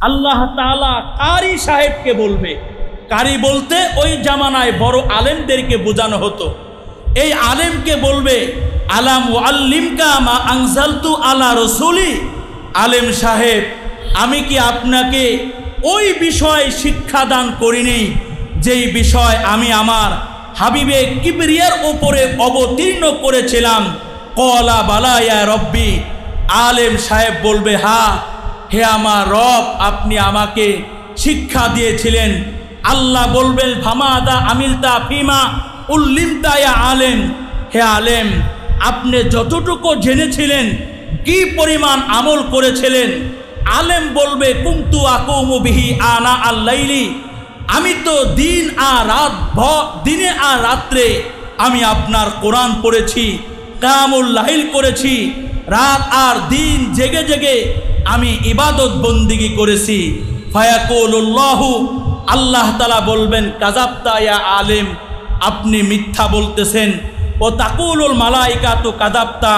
আল্লাহ তাআলা কারি সাহেবকে বলবে। কারি বলতে ওই জামানায় বড় আলেমদেরকে বোঝানো হতো। এই আলেমকে বলবে, আলাম ওয়াল্লিমকা মা আনজালতু আলা রাসূলি, আলেম সাহেব আমি কি আপনাকে ওই বিষয় শিক্ষাদান করিনি যেই বিষয় আমি আমার হাবিবে কিবরিয়ার উপরে অবতীর্ণ করেছিলাম? ক্বালা বালা ইয়া রব্বি, আলেম সাহেব বলবে, হ্যাঁ হে আমার রব, আপনি আমাকে শিক্ষা দিয়েছিলেন। আল্লাহ বলবেন, ফামাদা আমিলতা ফিমা উল্লিমতা ইয়া আলেম, হে আলেম আপনি যতটুকু জেনেছিলেন কি পরিমাণ আমল করেছিলেন? আলেম বলবে, কুনতু আকুমু বিহি আনা আল-লাইলি, আমি তো দিন আর রাত দিনে আর রাত্রে আমি আপনার কোরআন পড়েছি, কিয়ামুল লাইল করেছি, রাত আর দিন জেগে জেগে আমি ইবাদত বন্দিগি করেছি। ফায়াকুলুল্লাহু, আল্লাহ তাআলা বলবেন, কাযাবতা ইয়া আলেম, আপনি মিথ্যা বলতেছেন। ও তাকুলুল মালাইকাতু কাযাবতা,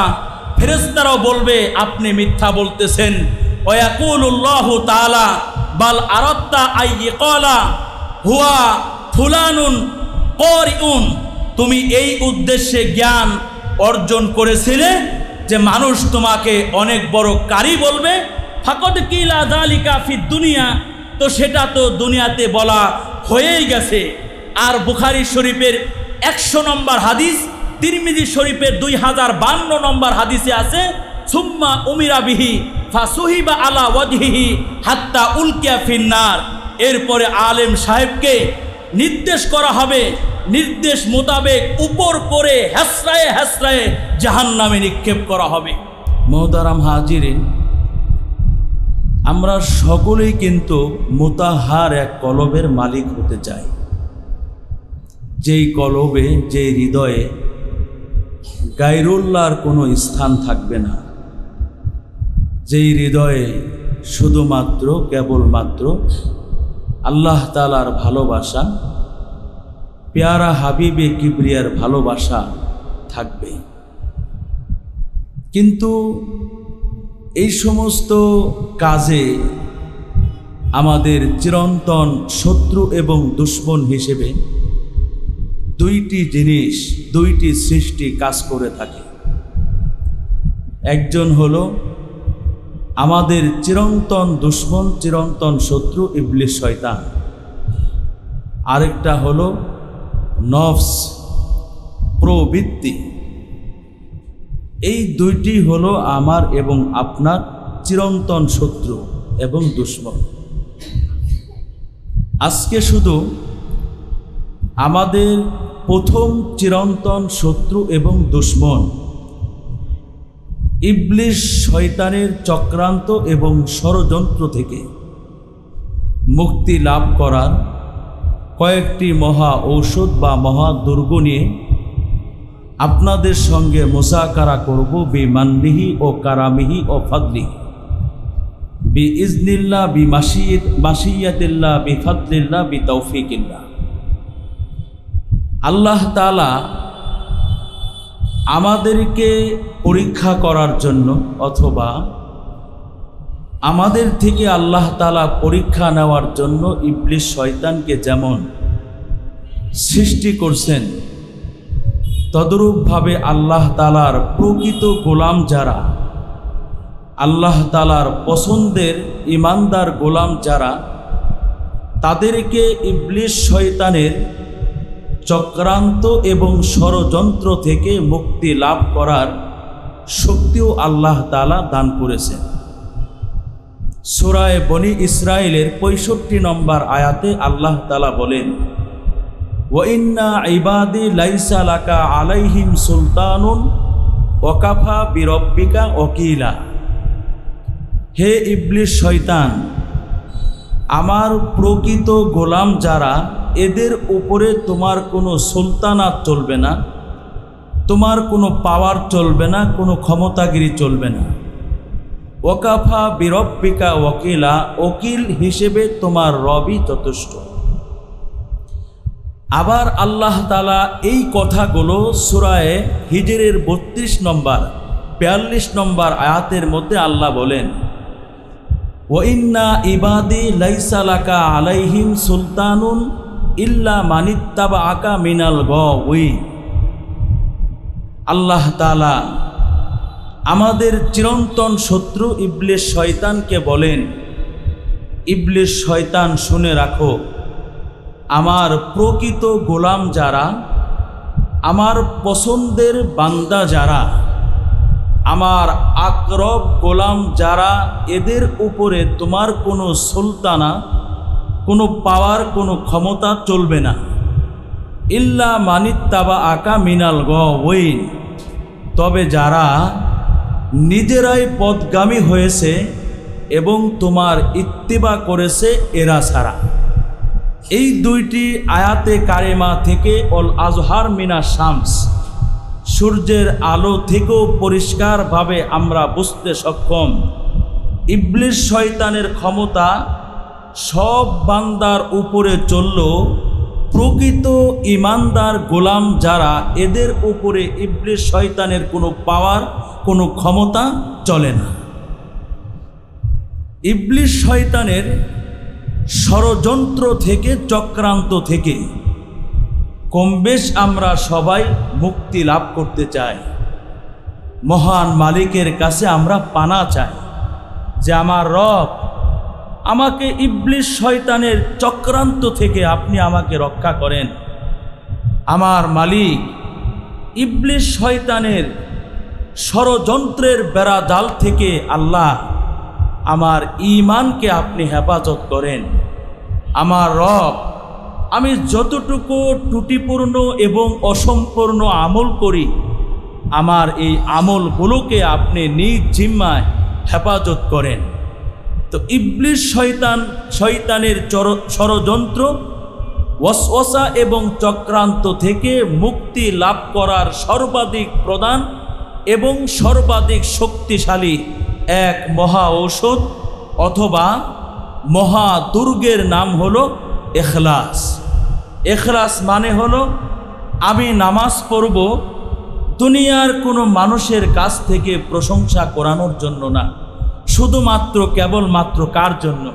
ফেরেশতারাও বলবে আপনি মিথ্যা বলতেছেন। ওয়া ইয়াকুলুল্লাহু তাআলা বাল আরাদতা আইয়াকালা হুয়া ফুলানুন কারিউন, তুমি এই উদ্দেশ্যে জ্ঞান অর্জন করেছিলে যে মানুষ তোমাকে অনেক বড় কারি বলবে। ফাকাদ কিলা যালিকা ফিদ দুনিয়া, তো সেটা তো দুনিয়াতে বলা হয়েই গেছে। আর বুখারী শরীফের 100 নম্বর হাদিস, তিরমিজি শরীফের 2052 নম্বর হাদিসে আছে, সুম্মা উমিরা বিহি ফাসুহিবা আলা ওয়াজহিহি হাত্তা উলকিয়া ফিন্নার, এরপরে আলেম সাহেবকে নির্দেশ করা হবে, নির্দেশ মোতাবেক উপর করে হেসরায়ে হেসরায়ে জাহান্নামে নিক্ষেপ করা হবে। মোহতারাম হাজিরিন, আমরা সকলেই কিন্তু মুতাহার এক কলবের মালিক হতে চাই, যেই কলবে, যেই হৃদয়ে গায়রুল্লাহর কোনো স্থান থাকবে না, যেই হৃদয়ে শুধুমাত্র কেবলমাত্র আল্লাহ তাআলার ভালোবাসা, পেয়ারা হাবিবে কিবরিয়ার ভালোবাসা থাকবে। কিন্তু এই সমস্ত কাজে আমাদের চিরন্তন শত্রু এবং দুশ্মন হিসেবে দুইটি জিনিস, দুইটি সৃষ্টি কাজ করে থাকে। একজন হলো আমাদের চিরন্তন দুশ্মন, চিরন্তন শত্রু ইবলিস শয়তান। আরেকটা হলো নফস, প্রবৃত্তি। এই দুইটি হলো আমার এবং আপনার চিরন্তন শত্রু এবং দুশ্মন। আজকে শুধু আমাদের প্রথম চিরন্তন শত্রু এবং দুশ্মন ইবলিস শয়তানের চক্রান্ত এবং ষড়যন্ত্র থেকে মুক্তি লাভ করার কয়েকটি মহা ঔষধ বা মহা দুর্গ নিয়ে আপনাদের সঙ্গে মুযাকারা করব, বিমান্নিহি ও কারামিহি ও ফাদলিহি, বিইজনিল্লাহ, বিমাশিয়াতিল্লাহ, বিফাদলিল্লাহ, বিতৌফিকিল্লাহ। আল্লাহ তাআলা আমাদেরকে পরীক্ষা করার জন্য অথবা আমাদের থেকে আল্লাহ তাআলা পরীক্ষা নেওয়ার জন্য ইবলিস শয়তানকে যেমন সৃষ্টি করছেন, তদ্রূপভাবে আল্লাহ তাআলার প্রকৃত গোলাম যারা, আল্লাহ তাআলার পছন্দের ইমানদার গোলাম যারা, তাদেরকে ইবলিস শয়তানের চক্রান্ত এবং ষড়যন্ত্র থেকে মুক্তি লাভ করার শক্তিও আল্লাহ তাআলা দান করেছেন। সূরা বনী ইসরাইলের 65 নম্বর আয়াতে আল্লাহ তাআলা বলেন, ওয়া ইন্না ইবাদি লাইসা লাকা আলাইহিম সুলতানুন ওয়া কাফা বিরব্বিকা ওয়াকিলা, হে ইবলিস শয়তান, আমার প্রকৃত গোলাম যারা, এদের উপরে তোমার কোনো সুলতানাত চলবে না, তোমার কোনো পাওয়ার চলবে না, কোনো ক্ষমতাগিরি চলবে না। ওয়াকাফা বিরব্বিকা ওয়াকিলা, ওকিল হিসেবে তোমার রবই যথেষ্ট। আবার আল্লাহ তাআলা এই কথাগুলো সূরা হিজরের 32 নম্বর 42 নম্বর আয়াতের মধ্যে আল্লাহ বলেন, ওয়া ইন্না ইবাদি লাইসা লাকা আলাইহিম সুলতানুন ইল্লা মানিত্তাবাআকা মিনাল গাওয়ি। আল্লাহ তাআলা আমাদের চিরন্তন শত্রু ইবলিস শয়তানকে বলেন, ইবলিস শয়তান শুনে রাখো, আমার প্রকৃত গোলাম যারা, আমার পছন্দের বান্দা যারা, আমার আকরব গোলাম যারা, এদের উপরে তোমার কোনো সুলতানা, কোনো পাওয়ার, কোনো ক্ষমতা চলবে না। ইল্লা মানিত্তাবাআকা মিনাল গাওয়িন, তবে যারা নিজেরাই পথগামী হয়েছে এবং তোমার ইত্তিবা করেছে এরা ছাড়া। এই দুইটি আয়াতে কারিমা থেকে অল আজহার মিনা শামস, সূর্যের আলো থেকেও পরিষ্কারভাবে আমরা বুঝতে সক্ষম ইবলিস শয়তানের ক্ষমতা সব বান্দার উপরে চলল, প্রকৃত ইমানদার গোলাম যারা, এদের উপরে ইবলিস শয়তানের কোনো পাওয়ার, কোনো ক্ষমতা চলে না। ইবলিস শয়তানের ষড়যন্ত্র থেকে, চক্রান্ত থেকে কমবেশ আমরা সবাই মুক্তি লাভ করতে চাই। মহান মালিকের কাছে আমরা পানা চাই যে আমার রব, আমাকে ইবলিস শয়তানের চক্রান্ত থেকে আপনি আমাকে রক্ষা করেন। আমার মালিক, ইবলিস শয়তানের ষড়যন্ত্রের বেড়াজাল থেকে আল্লাহ আমার ঈমানকে আপনি হেফাজত করেন। আমার রব, আমি যতটুকু ত্রুটিপূর্ণ এবং অসম্পূর্ণ আমল করি, আমার এই আমলগুলোকে আপনি নিজ জিম্মায় হেফাজত করেন। তো ইবলিস শয়তানের ষড়যন্ত্র, ওয়াসওয়াসা এবং চক্রান্ত থেকে মুক্তি লাভ করার সর্বাধিক প্রধান এবং সর্বাধিক শক্তিশালী এক মহা ঔষধ অথবা মহা দুর্গের নাম হলো ইখলাস। ইখলাস মানে হলো আমি নামাজ পড়ব দুনিয়ার কোনো মানুষের কাছ থেকে প্রশংসা করানোর জন্য না, শুধুমাত্র কেবলমাত্র কার জন্য?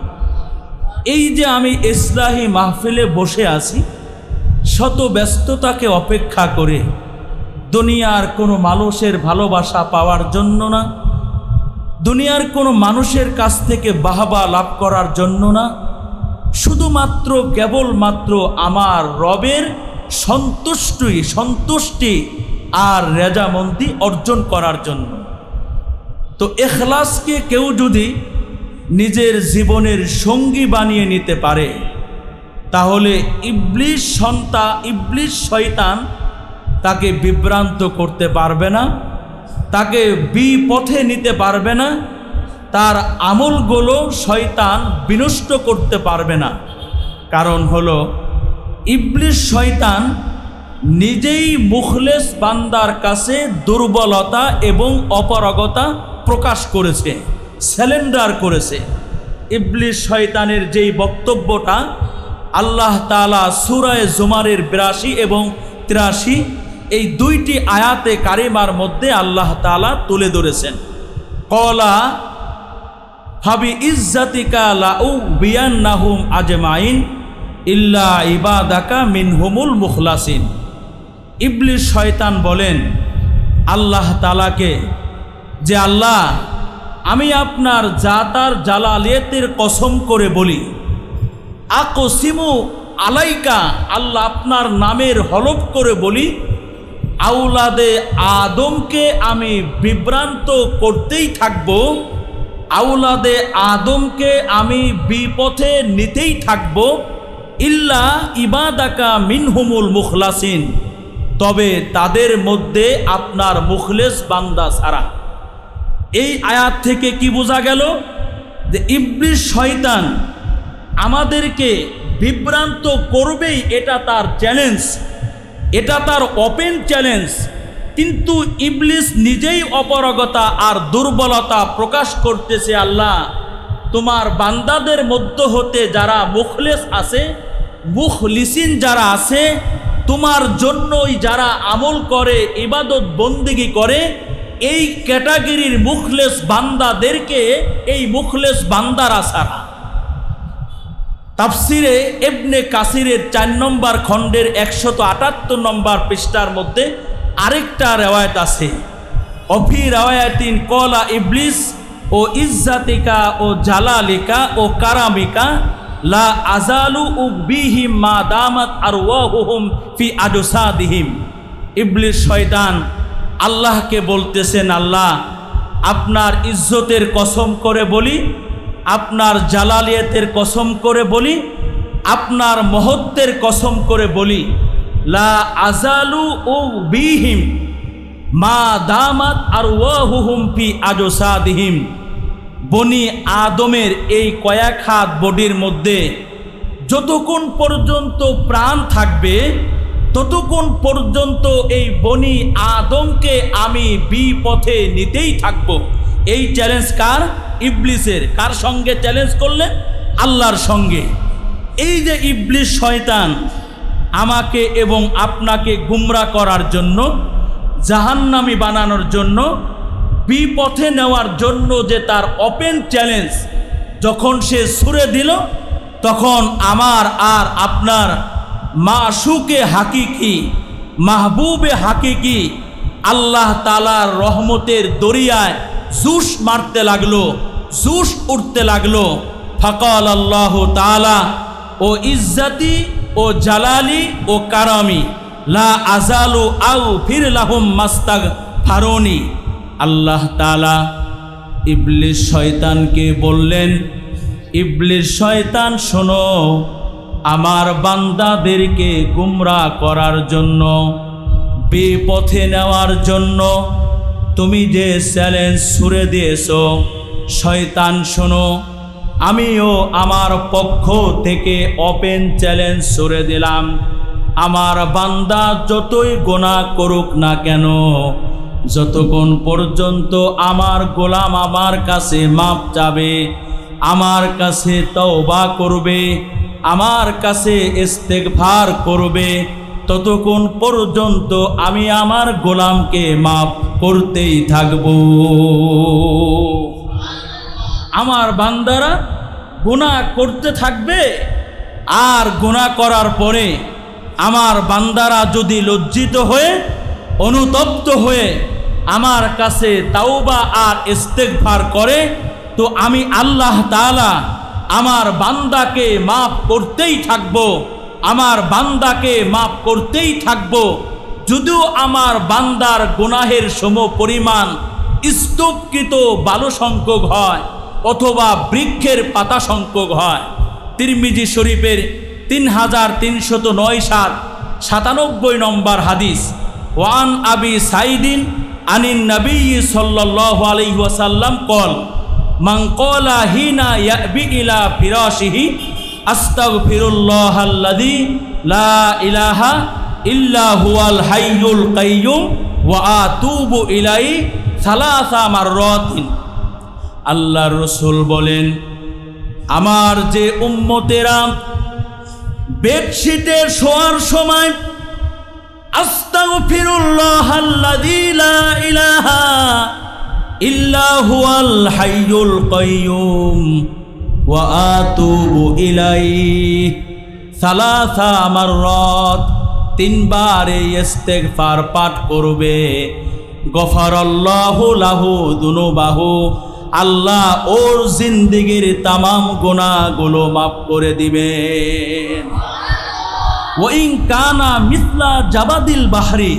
এই যে আমি ইসলাহি মাহফিলে বসে আছি, শত ব্যস্ততাকে অপেক্ষা করে দুনিয়ার কোনো মানুষের ভালোবাসা পাওয়ার জন্য না, দুনিয়ার কোনো মানুষের কাছ থেকে বাহবা লাভ করার জন্য না, শুধুমাত্র কেবলমাত্র আমার রবের সন্তুষ্টি আর রেজামন্দি অর্জন করার জন্য। তো ইখলাসকে কেউ যদি নিজের জীবনের সঙ্গী বানিয়ে নিতে পারে, তাহলে ইবলিস শয়তান তাকে বিভ্রান্ত করতে পারবে না, তাকে বিপথে নিতে পারবে না, তার আমলগুলো শয়তান বিনষ্ট করতে পারবে না। কারণ হলো ইবলিস শয়তান নিজেই মুখলেস বান্দার কাছে দুর্বলতা এবং অপারগতা প্রকাশ করেছে, স্যালেন্ডার করেছে। ইবলিস শয়তানের যেই বক্তব্যটা আল্লাহ তাআলা সূরা জুমারের 82 এবং 83 এই দুইটি আয়াতে কারিমার মধ্যে আল্লাহ তাআলা তুলে ধরেছেন। ক্বালা ফাবি ইজ্জাতিকা লাউবিয়ান্নাহুম আজমাইন ইল্লা ইবাদাকা মিনহুমুল মুখলাসিন। ইবলিস শয়তান বলেন আল্লাহ তাআলাকে যে আল্লাহ, আমি আপনার জাতার জালালিয়াতের কসম করে বলি, আকসিমু আলাইকা, আল্লাহ আপনার নামের হলফ করে বলি, আউলাদে আদমকে আমি বিভ্রান্ত করতেই থাকব, আউলাদে আদমকে আমি বিপথে নিতেই থাকব, ইল্লা ইবাদাকা মিনহুমুল মুখলাসিন, তবে তাদের মধ্যে আপনার মুখলেস বান্দা ছাড়া। এই আয়াত থেকে কি বোঝা গেল? যে ইবলিস শয়তান আমাদেরকে বিভ্রান্ত করবেই, এটা তার চ্যালেঞ্জ, এটা তার ওপেন চ্যালেঞ্জ। কিন্তু ইবলিস নিজেই অপারগতা আর দুর্বলতা প্রকাশ করতেছে। আল্লাহ, তোমার বান্দাদের মধ্য হতে যারা মুখলেস আছে, মুখলিসিন যারা আছে, তোমার জন্যই যারা আমল করে, ইবাদত বন্দেগী করে, এই ক্যাটাগরির মুখলেস বান্দাদেরকে এই মুখলেস বান্দারা ছাড়া। তাফসিরে ইবনে কাসিরের 4 নম্বর খণ্ডের 178 নম্বর পৃষ্ঠার মধ্যে আরেকটা রিওয়ায়াত আছে, অফি রিওয়ায়াতিন কলা ইবলিস ও ইজ্জাতিকা ও জালালিকা ও কারামিকা লা আজালু উবিহিম মা দামাত আরওয়াহুহুম ফি আজসাদিহিম। ইবলিস শয়তান আল্লাহকে বলতেছেন, আল্লাহ আপনার ইজ্জতের কসম করে বলি, আপনার জালালিয়াতের কসম করে বলি, আপনার মহত্বের কসম করে বলি, লা আজালু উবিহিম মা দামাত আরওয়াহুহুম ফি আজসাদিহিম। বনি আদমের এই কয়েক হাত বডির মধ্যে যতক্ষণ পর্যন্ত প্রাণ থাকবে ততক্ষণ পর্যন্ত এই বনি আদমকে আমি বিপথে নিতেই থাকব। এই চ্যালেঞ্জ কার? ইবলিসের। কার সঙ্গে চ্যালেঞ্জ করলে? আল্লাহর সঙ্গে। এই যে ইবলিস শয়তান আমাকে এবং আপনাকে গুমরা করার জন্য, জাহান্নামী বানানোর জন্য, বিপথে নেওয়ার জন্য যে তার ওপেন চ্যালেঞ্জ যখন সে ছুড়ে দিল, তখন আমার আর আপনার মাশুকে হাকিকি, মাহবুবে হাকিকি আল্লাহ তাআলার রহমতের দরিয়ায় জুস মারতে লাগলো, জুস উঠতে লাগলো। ফাকাল আল্লাহ তাআলা ও ইজ্জাতি ও জালালি ও কারামি লা আজালু আউ ফির লাহুম মাস্তাগফারুনি। আল্লাহ তাআলা ইবলিস শয়তানকে বললেন, ইবলিস শয়তান শোনো, আমার বান্দাদেরকে গুমরাহ করার জন্য, বিপথে নেওয়ার জন্য তুমি যে চ্যালেঞ্জ ছুড়ে দিয়েছো, শয়তান শোনো, আমিও আমার পক্ষ থেকে ওপেন চ্যালেঞ্জ ছুড়ে দিলাম। আমার বান্দা যতই গুনাহ করুক না কেন, যতক্ষণ পর্যন্ত আমার গোলাম আমার কাছে মাপ চাবে, আমার কাছে তওবা করবে, আমার কাছে ইস্তেগফার করবে, ততক্ষণ পর্যন্ত আমি আমার গোলামকে মাফ করতেই থাকব। আমার বান্দারা গুনাহ করতে থাকবে, আর গুনাহ করার পরে আমার বান্দারা যদি লজ্জিত হয়ে অনুতপ্ত হয়ে আমার কাছে তাওবা আর ইস্তেগফার করে, তো আমি আল্লাহ তাআলা আমার বান্দাকে মাফ করতেই থাকব, আমার বান্দাকে মাফ করতেই থাকব। যদিও আমার বান্দার গুনাহের সম পরিমাণ স্তূপকৃত বালু সংখ্যক হয় অথবা বৃক্ষের পাতা সংখ্যক হয়। তিরমিজি শরীফের 3397 নম্বর হাদিস, ওয়ান আবি সাইদিন আনিন নবী সাল্লাল্লাহু আলাইহি ওয়াসাল্লাম কল মান ক্বালা হিনা ইয়াবি ইলা ফিরাশিহি আস্তাগফিরুল্লাহাল্লাযী লা ইলাহা ইল্লা হুয়াল হাইয়ুল কাইয়্যুম ওয়া আতুবু ইলাইহি সালাসা মাররাতিন। আল্লাহর রাসূল বলেন, আমার যে উম্মতেরা বেডশিটে শোয়ার সময় আস্তাগফিরুল্লাহাল্লাযী লা ইলাহা ইল্লা হুয়াল হাইয়ুল কাইয়্যুম ওয়া আতুবু ইলাইহি সালাসা মাররাত, 3 বার এই ইস্তেগফার পাঠ করবে, গফারাল্লাহু লাহু যুনুবাহু, আল্লাহ ওর জিন্দেগির তামাম গুনাহগুলো মাফ করে দিবেন। ওয়াইন কানা মিসলা জাবাদিল বাহরি,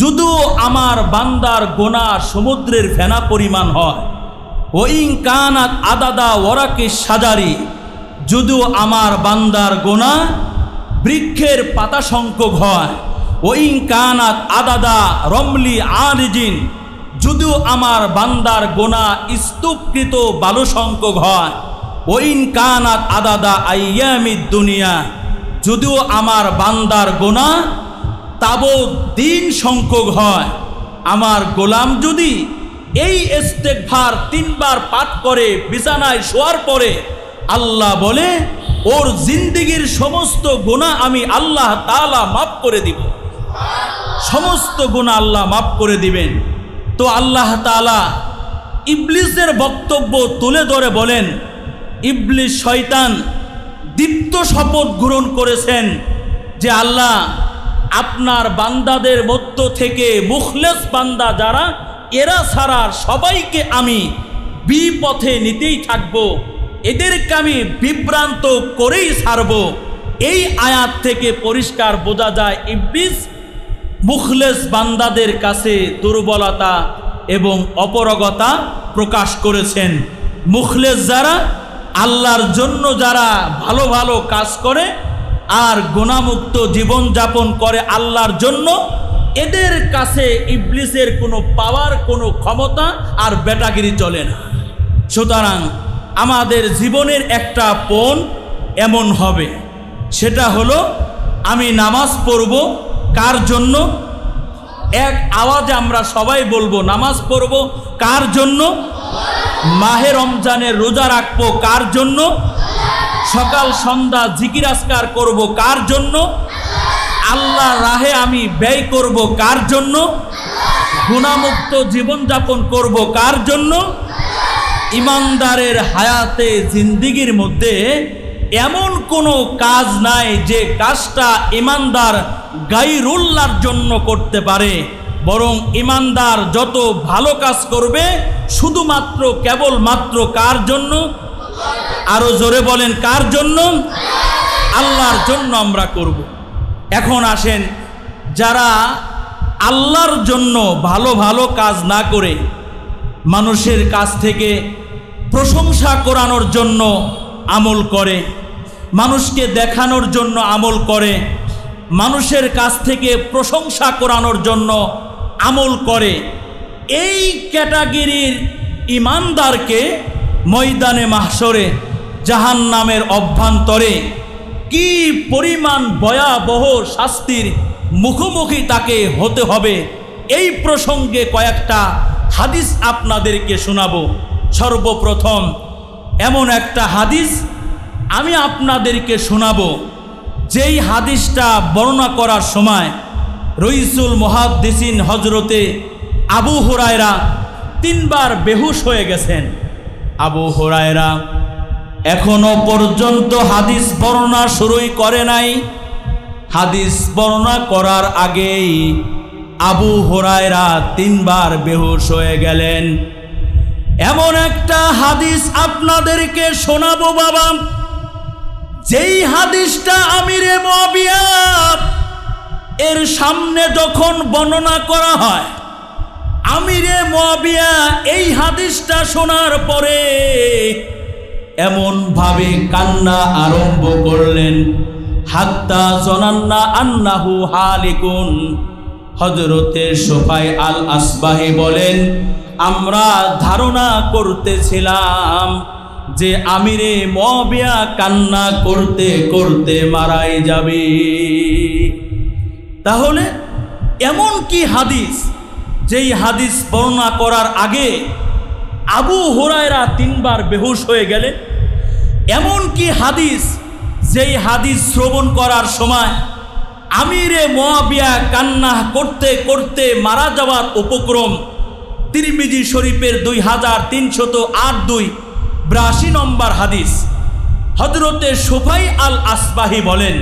যদিও আমার বান্দার গুনাহ সমুদ্রের ফেনা পরিমাণ হয়, ওয়াইন কানাত আদাদা ওয়ারাকি সাজারি, যদিও আমার বান্দার গুনাহ বৃক্ষের পাতা সংখ্যক হয়, ওয়াইন কানাত আদাদা রমলি আরিজিন, যদিও আমার বান্দার গুনাহ স্তূপকৃত বালু সংখ্যক হয়, ওয়াইন কানাত আদাদা আইয়ামিদ দুনিয়া, যদিও আমার বান্দার গুনাহ তাবৎ দিন সংখ্যক হয়। আমার গোলাম যদি এই ইস্তেগফার 3 বার পাঠ করে বিছানায় শোয়ার পরে, আল্লাহ বলে ওর জিন্দেগির সমস্ত গুনাহ আমি আল্লাহ তাআলা মাফ করে দিব, সমস্ত গুনাহ আল্লাহ মাফ করে দিবেন। তো আল্লাহ তাআলা ইবলিসের বক্তব্য তুলে ধরে বলেন, ইবলিস শয়তান দীপ্ত শপথ গ্রহণ করেছেন যে আল্লাহ আপনার বান্দাদের মধ্য থেকে মুখলেস বান্দা যারা এরা ছাড়া সবাইকে আমি বিপথে নিতেই থাকব, এদেরকে আমি বিভ্রান্ত করেই ছাড়ব। এই আয়াত থেকে পরিষ্কার বোঝা যায় ইবলিস মুখলেস বান্দাদের কাছে দুর্বলতা এবং অপারগতা প্রকাশ করেছেন। মুখলেস যারা আল্লাহর জন্য যারা ভালো ভালো কাজ করে আর গুনাহমুক্ত জীবন যাপন করে আল্লাহর জন্য, এদের কাছে ইবলিসের কোনো পাওয়ার, কোনো ক্ষমতা আর বেটাগিরি চলে না। সুতরাং আমাদের জীবনের একটা পণ এমন হবে, সেটা হলো আমি নামাজ পড়ব কার জন্য? এক আওয়াজে আমরা সবাই বলবো, নামাজ পড়ব কার জন্য? মাহে রমজানের রোজা রাখবো কার জন্য? সকাল সন্ধ্যা জিকির আজকার করব কার জন্য? আল্লাহর রাহে আমি ব্যয় করব কার জন্য? গুনাহমুক্ত জীবনযাপন করব কার জন্য? ইমানদারের হায়াতে জিন্দিগির মধ্যে এমন কোনো কাজ নাই যে কাজটা ইমানদার গায়রুল্লাহর জন্য করতে পারে, বরং ইমানদার যত ভালো কাজ করবে শুধুমাত্র কেবলমাত্র কার জন্য? আরো জোরে বলেন, কার জন্য? আল্লাহর জন্য আমরা করব। এখন আসেন, যারা আল্লাহর জন্য ভালো ভালো কাজ না করে মানুষের কাছ থেকে প্রশংসা করানোর জন্য আমল করে, মানুষকে দেখানোর জন্য আমল করে, মানুষের কাছ থেকে প্রশংসা করানোর জন্য আমল করে, এই ক্যাটাগরির ইমানদারকে ময়দানে মাহশরে জাহান্নামের অভ্যন্তরে কি পরিমাণ ভয়াবহ শাস্তির মুখোমুখি তাকে হতে হবে, এই প্রসঙ্গে কয়েকটা হাদিস আপনাদেরকে শোনাবো। সর্বপ্রথম এমন একটা হাদিস আমি আপনাদেরকে শোনাবো, যেই হাদিসটা বর্ণনা করার সময় রইসুল মুহাদ্দিসিন হজরতে আবু হুরায়রা 3 বার বেহুশ হয়ে গেছেন। আবু হুরায়রা এখনো পর্যন্ত হাদিস বর্ণনা শুরুই করে নাই। হাদিস বর্ণনা করার আগেই আবু হুরায়রা 3 বার বেহুশ হয়ে গেলেন। এমন একটা হাদিস আপনাদেরকে শোনাবো বাবা, যেই হাদিসটা আমিরে মুআবিয়া এর সামনে যখন বর্ণনা করা হয়, আমিরে মুআবিয়া এই হাদিসটা শোনার পরে এমন ভাবে কান্না আরম্ভ করলেন, হাত্তা জানান্না আন্নাহু হালিকুন। হযরতে সুফাই আল আসবাহি বলেন, আমরা ধারণা করতেছিলাম যে আমিরে মুআবিয়া কান্না করতে করতে মারাই যাবে। তাহলে এমন কি হাদিস, যেই হাদিস বর্ণনা করার আগে আবু হুরায়রা 3 বার বেহুশ হয়ে গেলেন? এমন কি হাদিস, যেই হাদিস শ্রবণ করার সময় আমিরে মুআবিয়া কান্না করতে করতে মারা যাওয়ার উপক্রম? তিরমিজি শরীফের 2308 82 নম্বর হাদিস। হযরতে সুফাই আল আসবাহি বলেন,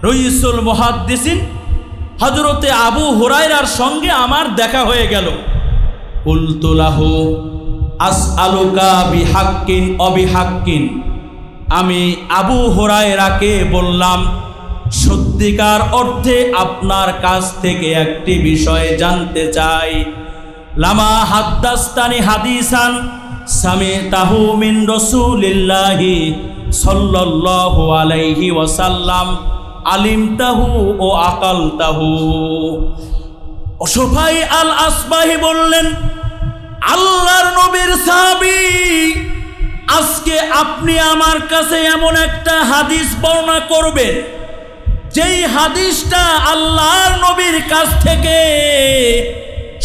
রইসুল মুহাদ্দিসিন হযরতে আবু হুরায়রার সঙ্গে আমার দেখা হয়ে গেল। কুলতু লাহু আসআলুকা বিহাক্কিন অবিহাক্কিন। আমি আবু হুরায়রাকে বললাম, সত্যিকার অর্থে আপনার কাছ থেকে একটি বিষয় জানতে চাই। লামা হাদ্দাস্তানি হাদিসান সামিতাহু মিন রাসূলিল্লাহি সাল্লাল্লাহু আলাইহি ওয়াসাল্লাম আলিমতাহু ও আকালতাহু। সুফাই আল আসবাহি বললেন, আল্লাহর নবীর সাহাবী, আজকে আপনি আমার কাছে এমন একটা হাদিস বর্ণনা করবেন, যেই হাদিসটা আল্লাহর নবীর কাছ থেকে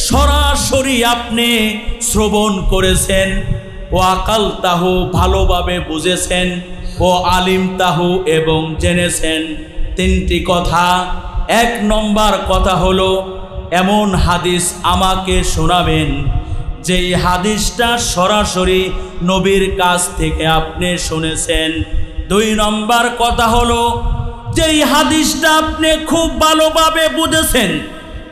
সরাসরি আপনি শ্রবণ করেছেন, ও আকালতাহু ভালোভাবে বুঝেছেন, ও আলিমতাহু এবং জেনেছেন। 3টি কথা। 1 নম্বর কথা হলো এমন হাদিস আমাকে শোনাবেন যেই হাদিসটা সরাসরি নবীর কাছ থেকে আপনি শুনেছেন। 2 নম্বর কথা হলো যেই হাদিসটা আপনি খুব ভালোভাবে বুঝেছেন।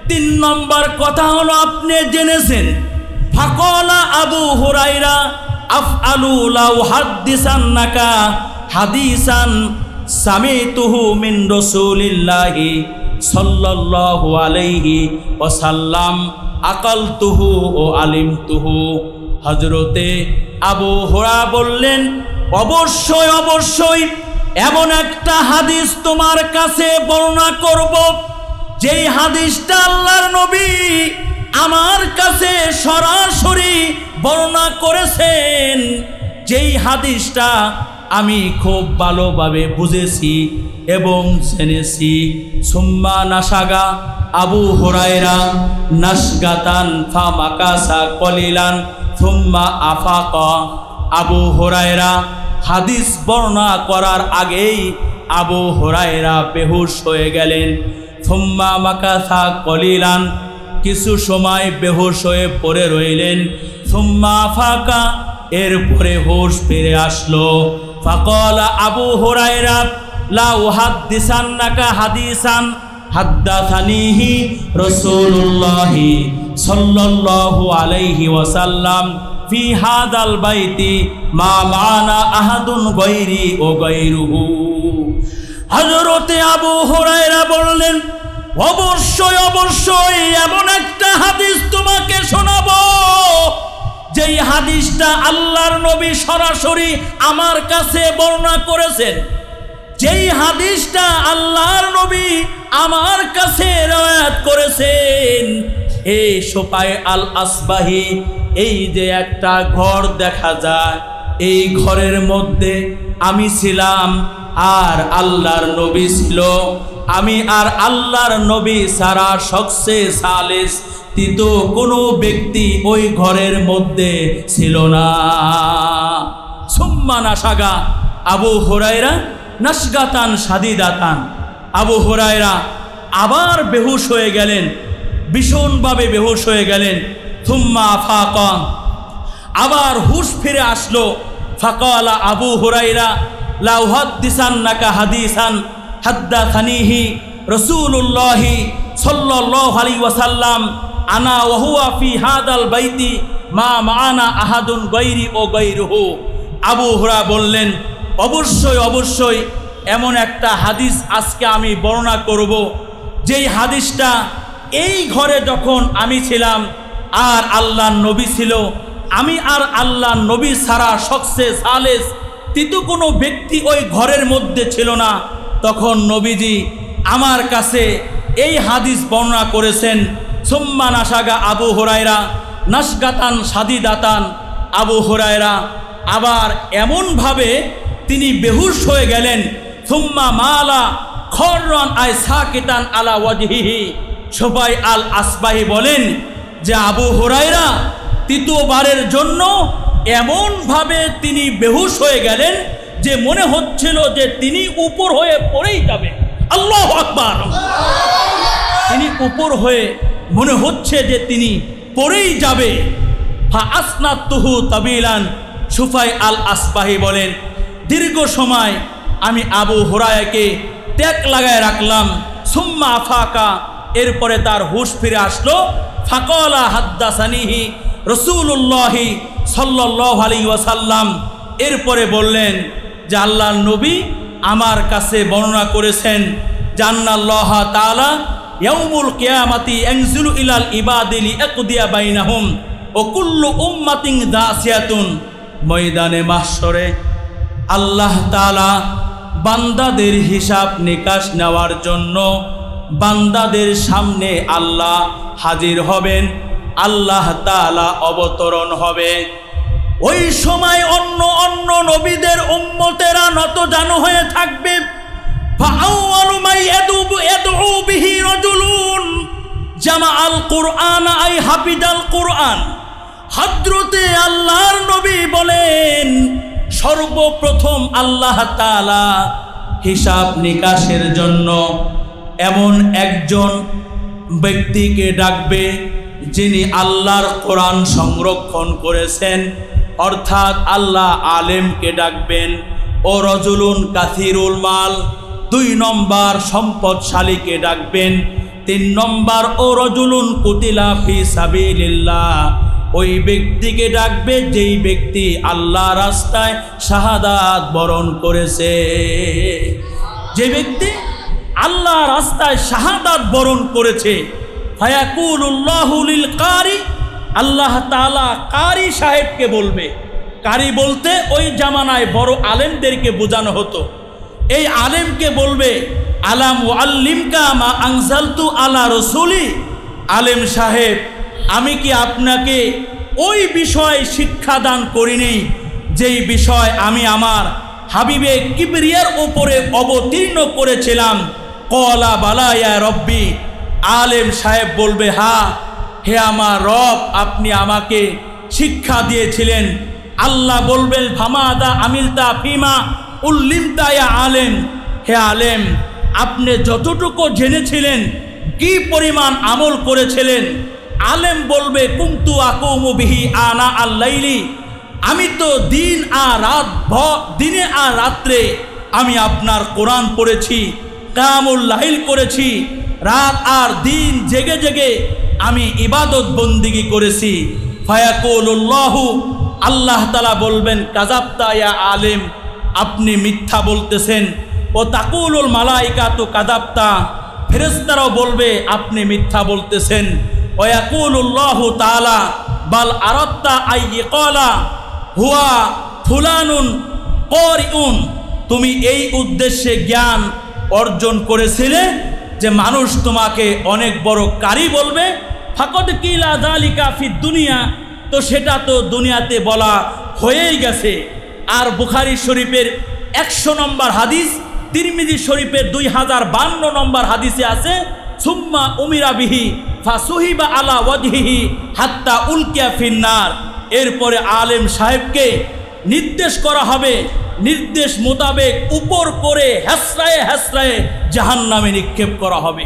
3 নম্বর কথা হলো আপনি জেনেছেন। ফাকালা আবু হুরায়রা আফআলু লাউ হাদিসান্নাকা হাদিসান সামিতুহু মিন রাসূলিল্লাহি সাল্লাল্লাহু আলাইহি ওয়াসাল্লাম আকালতুহু ও আলিমতুহু। হযরতে আবু হুরায়রা বললেন, অবশ্যই অবশ্যই এমন একটা হাদিস তোমার কাছে বর্ণনা করব যেই হাদিসটা আল্লাহর নবী আমার কাছে সরাসরি বর্ণনা করেছেন, যেই হাদিসটা আমি খুব ভালোভাবে বুঝেছি এবং জেনেছি। সুম্মা নাসাগা আবু হুরায়রা নাসগাতান ফামাকাসা কলিলান সুম্মা আফাকা। আবু হুরায়রা হাদিস বর্ণনা করার আগেই আবু হুরায়রা বেহুশ হয়ে গেলেন। সুম্মা মাকাসা কলিলান, কিছু সময় বেহুশ হয়ে পড়ে রইলেন। সুম্মা আফাকা, এরপরে হুশ ফিরে আসলো। ফাকালা আবু হুরায়রা লা উহাদ্দিসান্নাকা হাদিসান হাদ্দাসানিহি রাসূলুল্লাহি সাল্লাল্লাহু আলাইহি ওয়াসাল্লাম ফি হাদাল বাইতি মা মানা আহাদুন গায়রি ও গায়রুহু। হযরতে আবু হুরায়রা বললেন, অবশ্যই অবশ্যই এমন একটা হাদিস তোমাকে শোনাবো যেই হাদিসটা আল্লাহর নবী সরাসরি আমার কাছে বর্ণনা করেছেন, যেই হাদিসটা আল্লাহর নবী আমার কাছে রওয়ায়াত করেছেন। এই সোপায় আল আসবাহি, এই যে একটা ঘর দেখা যায়, এই ঘরের মধ্যে আমি ছিলাম আর আল্লাহর নবী ছিল। আমি আর আল্লাহর নবী সারা শখসে সালিস তৃতীয় কোনো ব্যক্তি ওই ঘরের মধ্যে ছিল না। সুম্মা নাসাগা আবু হুরায়রা নাসগাতান সাদিদাতান। আবু হুরায়রা আবার বেহুশ হয়ে গেলেন, ভীষণভাবে বেহুশ হয়ে গেলেন। সুম্মা আফাকা, আবার হুশ ফিরে আসলো। ফাকালা আবু হুরায়রা লা উহাদ্দিসান্নাকা হাদিসান হাদ্দাসানিহি রাসূলুল্লাহি সাল্লাল্লাহু আলাইহি ওয়াসাল্লাম আনা ওয়া হুয়া ফি হাদাল বাইতি মা মানা আহাদুন গায়রি ও গায়রুহু। আবু হুরায়রা বললেন, অবশ্যই অবশ্যই এমন একটা হাদিস আজকে আমি বর্ণনা করব যেই হাদিসটা এই ঘরে যখন আমি ছিলাম আর আল্লাহর নবী ছিল, আমি আর আল্লাহর নবী সারা শখসে সালেস তৃতীয় কোনো ব্যক্তি ওই ঘরের মধ্যে ছিল না, তখন নবীজি আমার কাছে এই হাদিস বর্ণনা করেছেন। সুম্মা নাসাগা আবু হুরায়রা নাসগাতান সাদিদাতান। আবু হুরায়রা আবার এমনভাবে তিনি বেহুশ হয়ে গেলেন। সুম্মা মালা খররান আই সাকিতান আলা ওয়াজহিহি। সবাই আল আসবাহি বলেন যে আবু হুরায়রা তৃতীয়বারের জন্য এমনভাবে তিনি বেহুশ হয়ে গেলেন যে মনে হচ্ছিল যে তিনি উপর হয়ে পড়েই যাবে। আল্লাহু আকবার। তিনি উপর হয়ে মনে হচ্ছে যে তিনি পড়েই যাবে। ফা আসনাতুহু তাবিলান। সুফাই আল আসবাহি বলেন, দীর্ঘ সময় আমি আবু হুরায়রাকে ট্যাক লাগায় রাখলাম। সুম্মা আফাকা, এরপরে তার হুশ ফিরে আসলো। ফাকালা হাদ্দাসানিহি রাসূলুল্লাহি সাল্লাল্লাহু আলাইহি ওয়াসাল্লাম। এরপরে বললেন যে আল্লাহর নবী আমার কাছে বর্ণনা করেছেন জান্নাল্লাহ তাআলা ইয়াউমুল কিয়ামাতি ইয়ানজিলু ইলাল ইবাদি লিয়াকদিয়া বাইনাহুম ও কুল্লু উম্মাতিন দাসিয়াতুন। ময়দানে মাহশরে আল্লাহ তাআলা বান্দাদের হিসাব নিকাশ নেওয়ার জন্য বান্দাদের সামনে আল্লাহ হাজির হবেন, আল্লাহ তাআলা অবতরণ হবে। ওই সময় অন্য অন্য নবীদের উম্মতেরা নতজানু হয়ে থাকবে। ফাআওয়ালু মা ইয়াদউ বিহি রাজুলুন জামাআল কুরআন আই হাফিজাল কুরআন। হযরতে আল্লাহর নবী বলেন, সর্বপ্রথম আল্লাহ তাআলা হিসাব নিকাশের জন্য এমন একজন ব্যক্তিকে ডাকবে যিনি আল্লাহর কোরআন সংরক্ষণ করেছেন, অর্থাৎ আল্লাহ আলেমকে ডাকবেন। ও রজুলুন কাসিরুল মাল, 2 নম্বর সম্পদশালীকে ডাকবেন। 3 নম্বর ও রজুলুন কুতিলা ফি সাবিলিল্লাহ, ওই ব্যক্তিকে ডাকবে যেই ব্যক্তি আল্লাহ রাস্তায় শাহাদাত বরণ করেছে। যে ব্যক্তি আল্লাহ রাস্তায় শাহাদাত বরণ করেছে, ফায়াকুলুল্লাহু লিল কারি, আল্লাহ তাআলা কারি সাহেবকে বলবে। কারি বলতে ওই জামানায় বড় আলেমদেরকে বোঝানো হতো। এই আলেমকে বলবে, আলাম ওয়াল্লিমকা মা আনজালতু আলা রাসূলি, আলেম সাহেব আমি কি আপনাকে ওই বিষয় শিক্ষাদান করিনি যেই বিষয় আমি আমার হাবিবে কিবরিয়ার উপরে অবতীর্ণ করেছিলাম? ক্বালা বালা ইয়া রব্বি, আলেম সাহেব বলবে, হ্যাঁ হে আমার রব, আপনি আমাকে শিক্ষা দিয়েছিলেন। আল্লাহ বলবেন, ফামাদা আমিলতা ফিমা উল্লিমতা ইয়া আলেম, হে আলেম আপনি যতটুকু জেনেছিলেন কি পরিমাণ আমল করেছিলেন? আলেম বলবে, কুনতু আকুমু বিহি আনা আল-লাইলি, আমি তো দিন আর রাত দিনে আর রাত্রে আমি আপনার কোরআন পড়েছি, কিয়ামুল লাইল করেছি, রাত আর দিন জেগে জেগে আমি ইবাদত বন্দিগি করেছি। ফায়াকুলুল্লাহু, আল্লাহ তাআলা বলবেন, কাযাবতা ইয়া আলেম, আপনি মিথ্যা বলতেছেন। ও তাকুলুল মালাইকাতু কাযাবতা, ফেরেশতারাও বলবে আপনি মিথ্যা বলতেছেন। ওয়া ইয়াকুলুল্লাহু তাআলা বাল আরাদতা আইয়াকালা হুয়া ফুলানুন কারিউন, তুমি এই উদ্দেশ্যে জ্ঞান অর্জন করেছিলে যে মানুষ তোমাকে অনেক বড় কারি বলবে। ফাকাদ কিলা যালিকা ফিদ দুনিয়া, তো সেটা তো দুনিয়াতে বলা হয়েই গেছে। আর বুখারী শরীফের 100 নম্বর হাদিস, তিরমিজি শরীফের 2052 নম্বর হাদিসে আছে, সুম্মা উমিরা বিহি ফাসুহিবা আলা ওয়াজহিহি হাত্তা উলকিয়া ফিন্নার, এরপরে আলেম সাহেবকে নির্দেশ করা হবে, নির্দেশ মোতাবেক উপর করে হেসরায়ে হেসরায়ে জাহান্নামে নিক্ষেপ করা হবে।